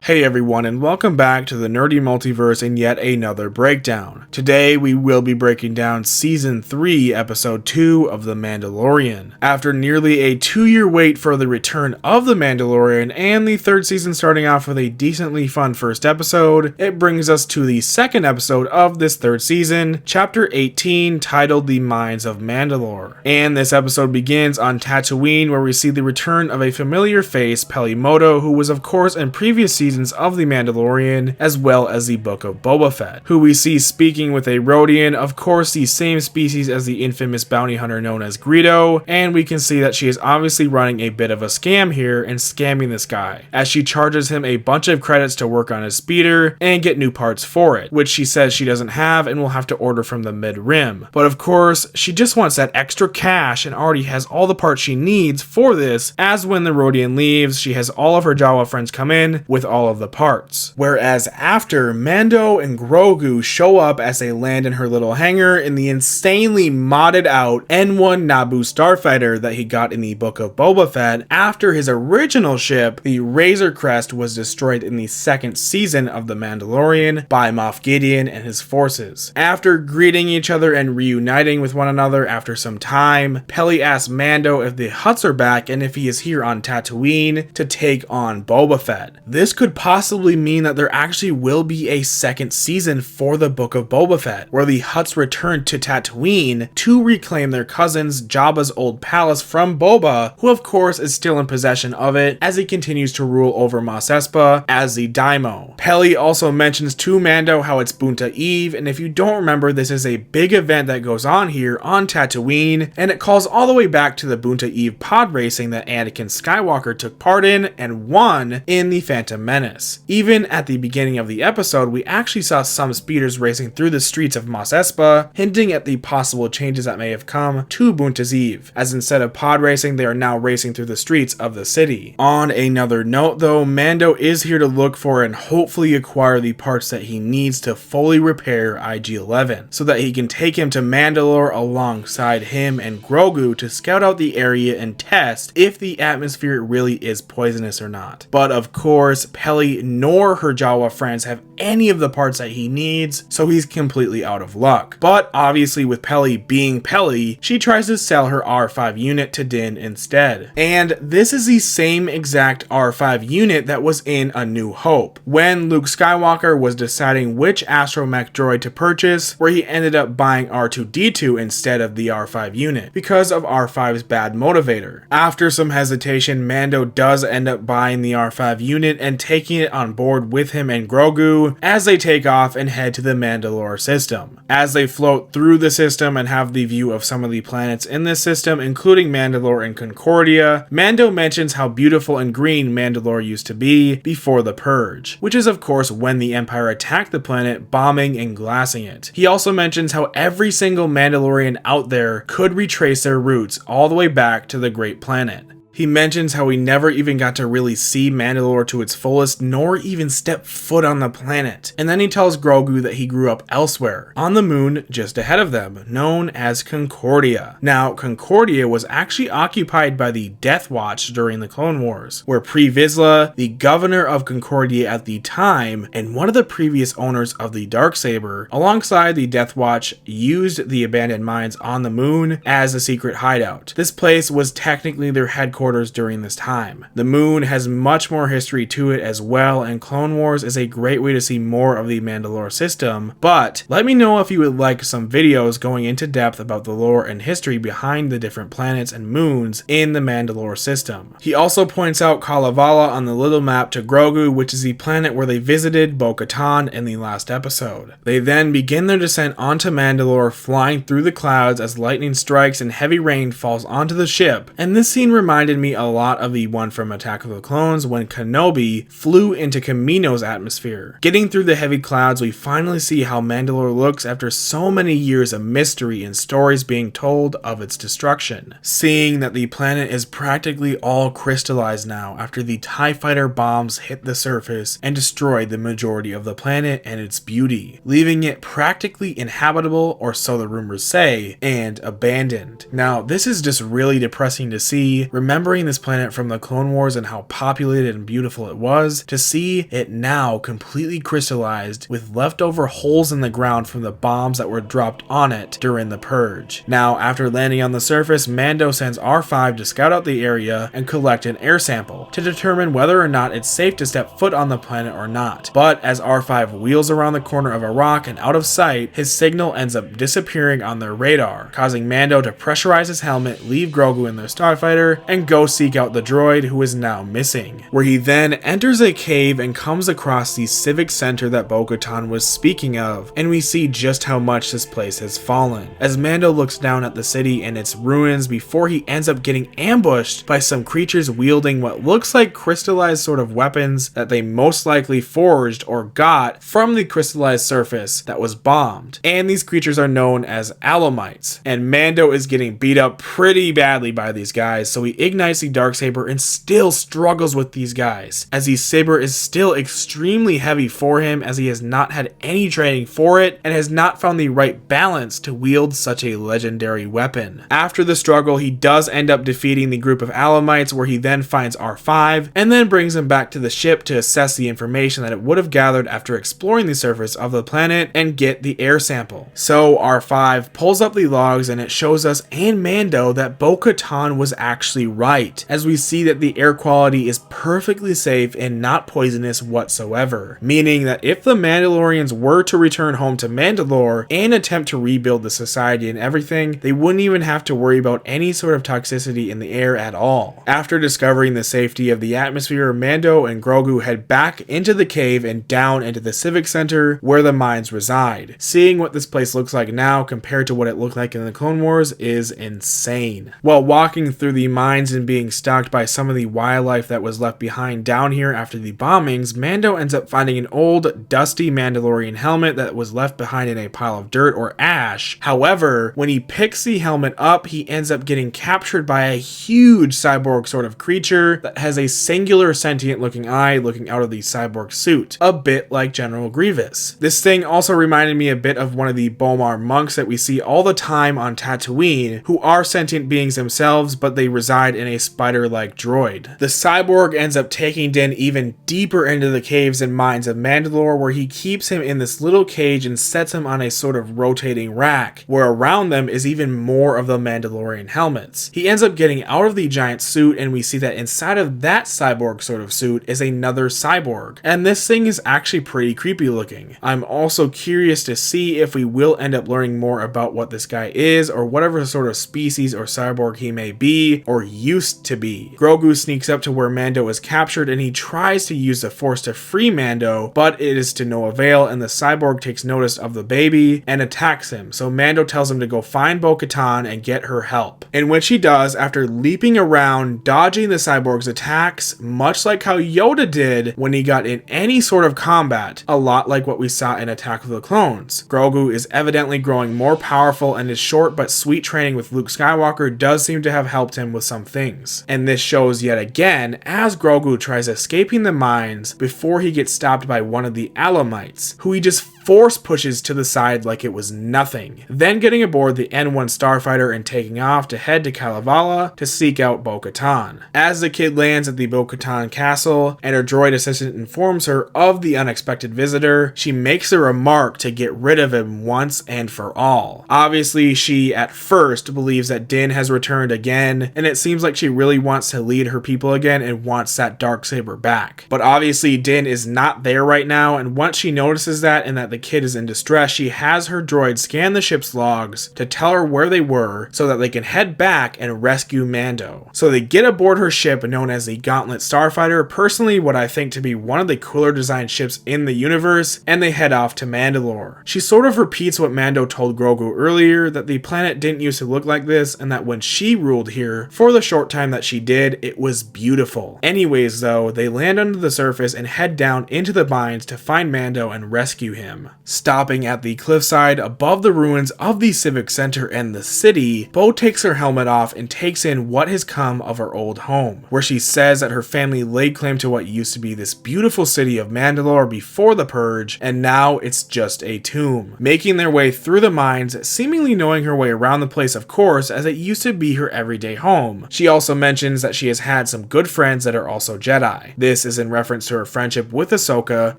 Hey everyone, and welcome back to the Nerdy Multiverse in yet another breakdown. Today we will be breaking down Season 3, Episode 2 of The Mandalorian. After nearly a 2-year wait for the return of The Mandalorian and the third season starting off with a decently fun first episode, it brings us to the second episode of this third season, Chapter 18, titled The Mines of Mandalore. And this episode begins on Tatooine, where we see the return of a familiar face, Mando, who was of course in previous seasons of The Mandalorian, as well as the Book of Boba Fett, who we see speaking with a Rodian, of course the same species as the infamous bounty hunter known as Greedo, and we can see that she is obviously running a bit of a scam here and scamming this guy, as she charges him a bunch of credits to work on his speeder and get new parts for it, which she says she doesn't have and will have to order from the mid-rim. But of course, she just wants that extra cash and already has all the parts she needs for this, as when the Rodian leaves, she has all of her Jawa friends come in with all of the parts. Whereas after, Mando and Grogu show up as they land in her little hangar in the insanely modded out N1 Naboo starfighter that he got in the Book of Boba Fett after his original ship, the Razor Crest, was destroyed in the second season of The Mandalorian by Moff Gideon and his forces. After greeting each other and reuniting with one another after some time, Peli asks Mando if the Hutts are back and if he is here on Tatooine to take on Boba Fett. This could possibly mean that there actually will be a second season for the Book of Boba Fett, where the Hutts return to Tatooine to reclaim their cousin's Jabba's old palace from Boba, who of course is still in possession of it as he continues to rule over Mos Espa as the Daimo. Peli also mentions to Mando how it's Bunta Eve, and if you don't remember, this is a big event that goes on here on Tatooine, and it calls all the way back to the Bunta Eve pod racing that Anakin Skywalker took part in and won in The Phantom Menace. Even at the beginning of the episode, we actually saw some speeders racing through the streets of Mos Espa, hinting at the possible changes that may have come to Bunta's Eve, as instead of pod racing, they are now racing through the streets of the city. On another note though, Mando is here to look for and hopefully acquire the parts that he needs to fully repair IG-11, so that he can take him to Mandalore alongside him and Grogu to scout out the area and test if the atmosphere really is poisonous or not. But of course, Peli nor her Jawa friends have any of the parts that he needs, so he's completely out of luck. But obviously with Peli being Peli, she tries to sell her R5 unit to Din instead. And this is the same exact R5 unit that was in A New Hope, when Luke Skywalker was deciding which astromech droid to purchase, where he ended up buying R2-D2 instead of the R5 unit, because of R5's bad motivator. After some hesitation, Mando does end up buying the R5 unit and taking it on board with him and Grogu as they take off and head to the Mandalore system. As they float through the system and have the view of some of the planets in this system, including Mandalore and Concordia, Mando mentions how beautiful and green Mandalore used to be before the Purge, which is of course when the Empire attacked the planet, bombing and glassing it. He also mentions how every single Mandalorian out there could retrace their roots all the way back to the Great Planet. He mentions how he never even got to really see Mandalore to its fullest, nor even step foot on the planet. And then he tells Grogu that he grew up elsewhere, on the moon just ahead of them, known as Concordia. Now, Concordia was actually occupied by the Death Watch during the Clone Wars, where Pre Vizsla, the governor of Concordia at the time, and one of the previous owners of the Darksaber, alongside the Death Watch, used the abandoned mines on the moon as a secret hideout. This place was technically their headquarters during this time. The moon has much more history to it as well, and Clone Wars is a great way to see more of the Mandalore system, but let me know if you would like some videos going into depth about the lore and history behind the different planets and moons in the Mandalore system. He also points out Kalevala on the little map to Grogu, which is the planet where they visited Bo-Katan in the last episode. They then begin their descent onto Mandalore, flying through the clouds as lightning strikes and heavy rain falls onto the ship, and this scene reminded reminded me a lot of the one from Attack of the Clones when Kenobi flew into Kamino's atmosphere. Getting through the heavy clouds, we finally see how Mandalore looks after so many years of mystery and stories being told of its destruction. Seeing that the planet is practically all crystallized now after the TIE Fighter bombs hit the surface and destroyed the majority of the planet and its beauty, leaving it practically inhabitable, or so the rumors say, and abandoned. Now, this is just really depressing to see, remembering this planet from the Clone Wars and how populated and beautiful it was, to see it now completely crystallized with leftover holes in the ground from the bombs that were dropped on it during the Purge. Now, after landing on the surface, Mando sends R5 to scout out the area and collect an air sample to determine whether or not it's safe to step foot on the planet or not. But as R5 wheels around the corner of a rock and out of sight, his signal ends up disappearing on their radar, causing Mando to pressurize his helmet, leave Grogu in their starfighter, and go seek out the droid who is now missing, where he then enters a cave and comes across the civic center that Bo-Katan was speaking of, and we see just how much this place has fallen, as Mando looks down at the city and its ruins before he ends up getting ambushed by some creatures wielding what looks like crystallized sort of weapons that they most likely forged or got from the crystallized surface that was bombed. And these creatures are known as Alamites, and Mando is getting beat up pretty badly by these guys, so he ignites the Darksaber and still struggles with these guys, as the saber is still extremely heavy for him, as he has not had any training for it and has not found the right balance to wield such a legendary weapon. After the struggle, he does end up defeating the group of Alamites, where he then finds R5 and then brings him back to the ship to assess the information that it would have gathered after exploring the surface of the planet and get the air sample. So R5 pulls up the logs and it shows us and Mando that Bo-Katan was actually right, as we see that the air quality is perfectly safe and not poisonous whatsoever, meaning that if the Mandalorians were to return home to Mandalore and attempt to rebuild the society and everything, they wouldn't even have to worry about any sort of toxicity in the air at all. After discovering the safety of the atmosphere, Mando and Grogu head back into the cave and down into the civic center where the mines reside. Seeing what this place looks like now compared to what it looked like in the Clone Wars is insane. While walking through the mines and being stalked by some of the wildlife that was left behind down here after the bombings, Mando ends up finding an old, dusty Mandalorian helmet that was left behind in a pile of dirt or ash. However, when he picks the helmet up, he ends up getting captured by a huge cyborg sort of creature that has a singular sentient looking eye looking out of the cyborg suit, a bit like General Grievous. This thing also reminded me a bit of one of the Bomar monks that we see all the time on Tatooine, who are sentient beings themselves, but they reside in a spider-like droid. The cyborg ends up taking Din even deeper into the caves and mines of Mandalore, where he keeps him in this little cage and sets him on a sort of rotating rack, where around them is even more of the Mandalorian helmets. He ends up getting out of the giant suit, and we see that inside of that cyborg sort of suit is another cyborg, and this thing is actually pretty creepy looking. I'm also curious to see if we will end up learning more about what this guy is, or whatever sort of species or cyborg he may be, or used to be. Grogu sneaks up to where Mando is captured, and he tries to use the Force to free Mando, but it is to no avail, and the cyborg takes notice of the baby and attacks him, so Mando tells him to go find Bo-Katan and get her help, in which he does after leaping around, dodging the cyborg's attacks, much like how Yoda did when he got in any sort of combat, a lot like what we saw in Attack of the Clones. Grogu is evidently growing more powerful, and his short but sweet training with Luke Skywalker does seem to have helped him with some things. And this shows yet again as Grogu tries escaping the mines before he gets stopped by one of the Alamites, who he just force pushes to the side like it was nothing, then getting aboard the N1 starfighter and taking off to head to Kalevala to seek out Bo-Katan. As the kid lands at the Bo-Katan castle and her droid assistant informs her of the unexpected visitor, she makes a remark to get rid of him once and for all. Obviously, she at first believes that Din has returned again, and it seems like she really wants to lead her people again and wants that Darksaber back. But obviously Din is not there right now, and once she notices that and that the the kid is in distress, she has her droid scan the ship's logs to tell her where they were so that they can head back and rescue Mando. So they get aboard her ship known as the Gauntlet Starfighter, personally what I think to be one of the cooler designed ships in the universe, and they head off to Mandalore. She sort of repeats what Mando told Grogu earlier, that the planet didn't used to look like this, and that when she ruled here, for the short time that she did, it was beautiful. Anyways though, they land under the surface and head down into the mines to find Mando and rescue him. Stopping at the cliffside above the ruins of the Civic Center and the city, Bo takes her helmet off and takes in what has come of her old home, where she says that her family laid claim to what used to be this beautiful city of Mandalore before the Purge, and now it's just a tomb. Making their way through the mines, seemingly knowing her way around the place of course, as it used to be her everyday home. She also mentions that she has had some good friends that are also Jedi. This is in reference to her friendship with Ahsoka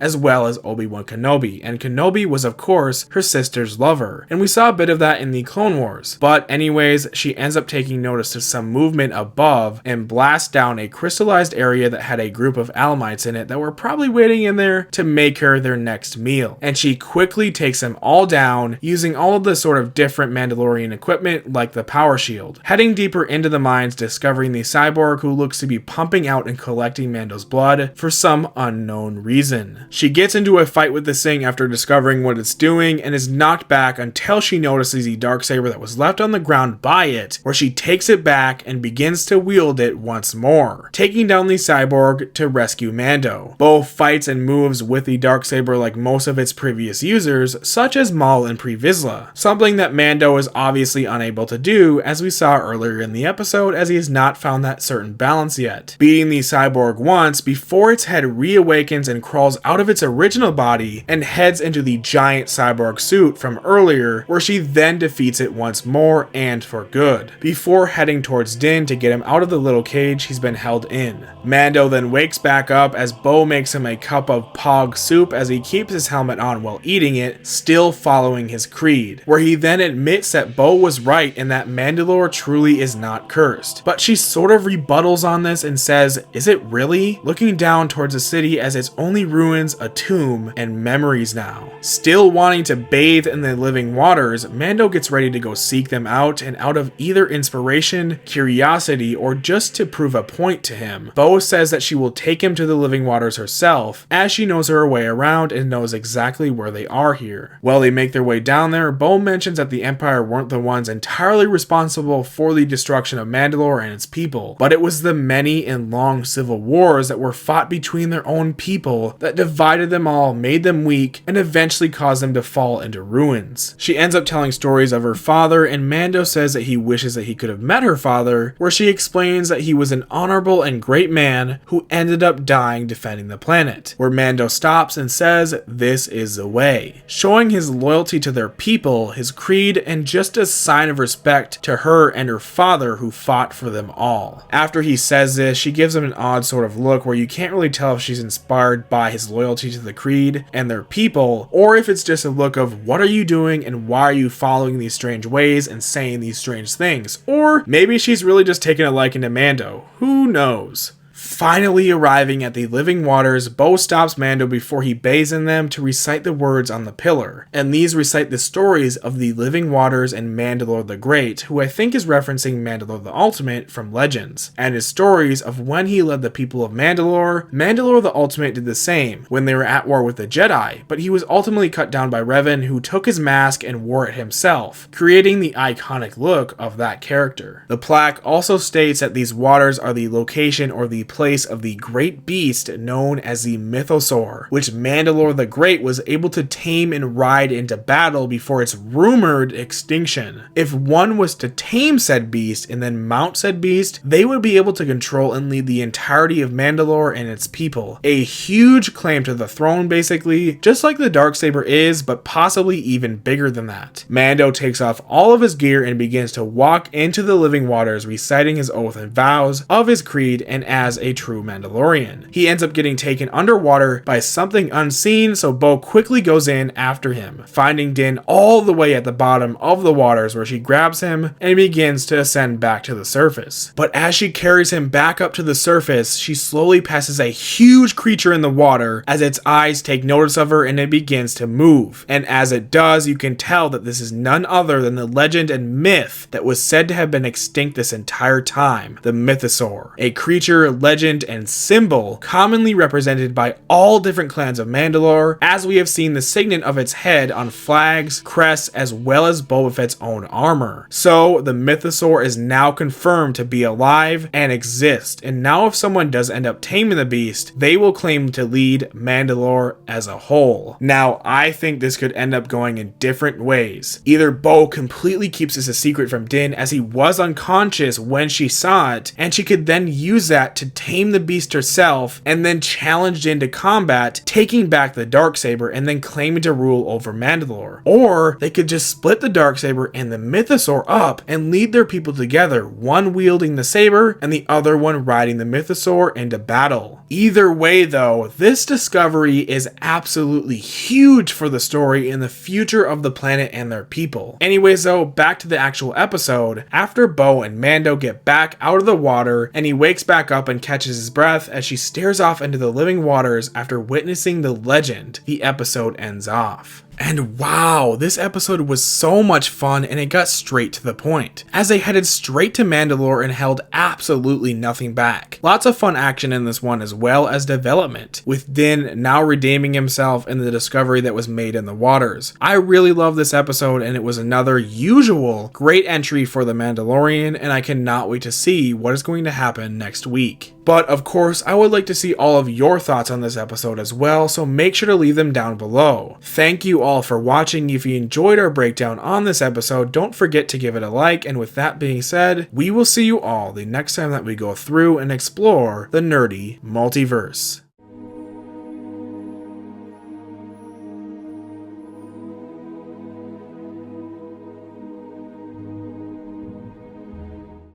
as well as Obi-Wan Kenobi, and Kenobi was of course her sister's lover, and we saw a bit of that in the Clone Wars. But anyways, she ends up taking notice to some movement above and blasts down a crystallized area that had a group of Alamites in it that were probably waiting in there to make her their next meal. And she quickly takes them all down using all of the sort of different Mandalorian equipment like the power shield. Heading deeper into the mines, discovering the cyborg who looks to be pumping out and collecting Mando's blood for some unknown reason. She gets into a fight with this thing after discovering what it's doing and is knocked back until she notices the darksaber that was left on the ground by it, where she takes it back and begins to wield it once more, taking down the cyborg to rescue Mando. Bo fights and moves with the darksaber like most of its previous users, such as Maul and Pre Vizsla, something that Mando is obviously unable to do, as we saw earlier in the episode, as he has not found that certain balance yet. Beating the cyborg once before its head reawakens and crawls out of its original body and heads into the giant cyborg suit from earlier, where she then defeats it once more and for good, before heading towards Din to get him out of the little cage he's been held in. Mando then wakes back up as Bo makes him a cup of pog soup as he keeps his helmet on while eating it, still following his creed, where he then admits that Bo was right and that Mandalore truly is not cursed. But she sort of rebuttals on this and says, is it really? Looking down towards the city as its only ruins, a tomb, and memories now. Still wanting to bathe in the living waters, Mando gets ready to go seek them out, and out of either inspiration, curiosity, or just to prove a point to him, Bo says that she will take him to the living waters herself, as she knows her way around and knows exactly where they are here. While they make their way down there, Bo mentions that the Empire weren't the ones entirely responsible for the destruction of Mandalore and its people, but it was the many and long civil wars that were fought between their own people that divided them all, made them weak, and eventually caused them to fall into ruins. She ends up telling stories of her father, and Mando says that he wishes that he could have met her father, where she explains that he was an honorable and great man who ended up dying defending the planet, where Mando stops and says this is the way, showing his loyalty to their people, his creed, and just a sign of respect to her and her father who fought for them all. After he says this, she gives him an odd sort of look where you can't really tell if she's inspired by his loyalty to the creed and their people, or if it's just a look of what are you doing and why are you following these strange ways and saying these strange things, or maybe she's really just taking a liking to Mando. Who knows? Finally arriving at the living waters, Bo stops Mando before he bathes in them to recite the words on the pillar, and these recite the stories of the living waters and Mandalore the Great, who I think is referencing Mandalore the Ultimate from Legends, and his stories of when he led the people of Mandalore. Mandalore the Ultimate did the same when they were at war with the Jedi, but he was ultimately cut down by Revan, who took his mask and wore it himself, creating the iconic look of that character. The plaque also states that these waters are the location or the place of the great beast known as the Mythosaur, which Mandalore the Great was able to tame and ride into battle before its rumored extinction. If one was to tame said beast and then mount said beast, they would be able to control and lead the entirety of Mandalore and its people. A huge claim to the throne basically, just like the Darksaber is, but possibly even bigger than that. Mando takes off all of his gear and begins to walk into the living waters, reciting his oath and vows of his creed, and as a true Mandalorian. He ends up getting taken underwater by something unseen, so Bo quickly goes in after him, finding Din all the way at the bottom of the waters, where she grabs him and begins to ascend back to the surface. But as she carries him back up to the surface, she slowly passes a huge creature in the water as its eyes take notice of her and it begins to move. And as it does, you can tell that this is none other than the legend and myth that was said to have been extinct this entire time, the Mythosaur, a creature, legend, and symbol commonly represented by all different clans of Mandalore, as we have seen the signet of its head on flags, crests, as well as Boba Fett's own armor. So the Mythosaur is now confirmed to be alive and exist, and now if someone does end up taming the beast, they will claim to lead Mandalore as a whole. Now, I think this could end up going in different ways. Either Bo completely keeps this a secret from Din, as he was unconscious when she saw it, and she could then use that to tame the beast herself and then challenge Din to combat, taking back the Darksaber and then claiming to rule over Mandalore. Or they could just split the Darksaber and the Mythosaur up and lead their people together, one wielding the saber and the other one riding the Mythosaur into battle. Either way though, this discovery is absolutely huge for the story and the future of the planet and their people. Anyways though, back to the actual episode. After Bo and Mando get back out of the water and he wakes back up and catches his breath as she stares off into the living waters after witnessing the legend, the episode ends off. And wow, this episode was so much fun and it got straight to the point, as they headed straight to Mandalore and held absolutely nothing back. Lots of fun action in this one as well as development, with Din now redeeming himself in the discovery that was made in the waters. I really love this episode and it was another usual great entry for the Mandalorian, and I cannot wait to see what is going to happen next week. But of course, I would like to see all of your thoughts on this episode as well, so make sure to leave them down below. Thank you all for watching. If you enjoyed our breakdown on this episode, don't forget to give it a like, and with that being said, we will see you all the next time that we go through and explore the nerdy multiverse.